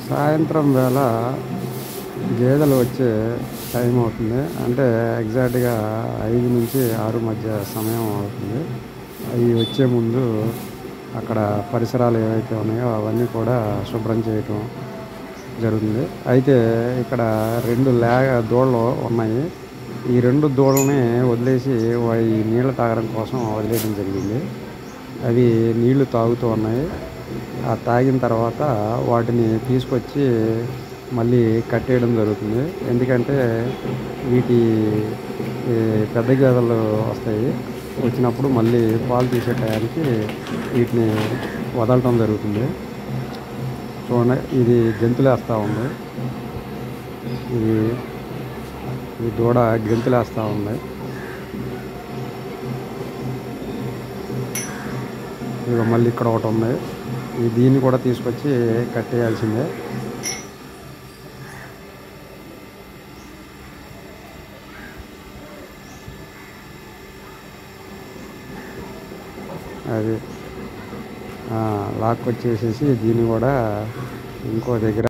సాయంత్రం వేళ గేదెలు వచ్చే టైం అవుతుంది. అంటే ఎగ్జాక్ట్‌గా 5-6 మధ్య సమయం అవుతుంది. అవి వచ్చే ముందు అక్కడ పరిసరాలు ఏవైతే ఉన్నాయో అవన్నీ కూడా శుభ్రం చేయటం జరుగుతుంది. అయితే ఇక్కడ 2 దూడలు ఉన్నాయి. ఈ 2 దూడలని వదిలేసి ఈ నీళ్ళు తాగడం కోసం వదిలేయడం జరిగింది. అవి నీళ్లు తాగుతూ ఉన్నాయి. ఆ తాగిన తర్వాత వాటిని తీసుకొచ్చి మళ్ళీ కట్టేయడం జరుగుతుంది. ఎందుకంటే వీటి ఈ పెద్ద గేదెలు వస్తాయి. వచ్చినప్పుడు మళ్ళీ పాలు తీసే టయానికి వీటిని వదలటం జరుగుతుంది. చూడండి, ఇది గెంతులేస్తూ ఉంది. ఇది ఈ దూడ గెంతులేస్తూ ఉంది. ఇక మళ్ళీ ఇక్కడ ఒకటి ఉంది. దీన్ని కూడా తీసుకొచ్చి కట్టేయాల్సిందే. అది లాక్కొచ్చేసేసి దీన్ని కూడా ఇంకో దగ్గర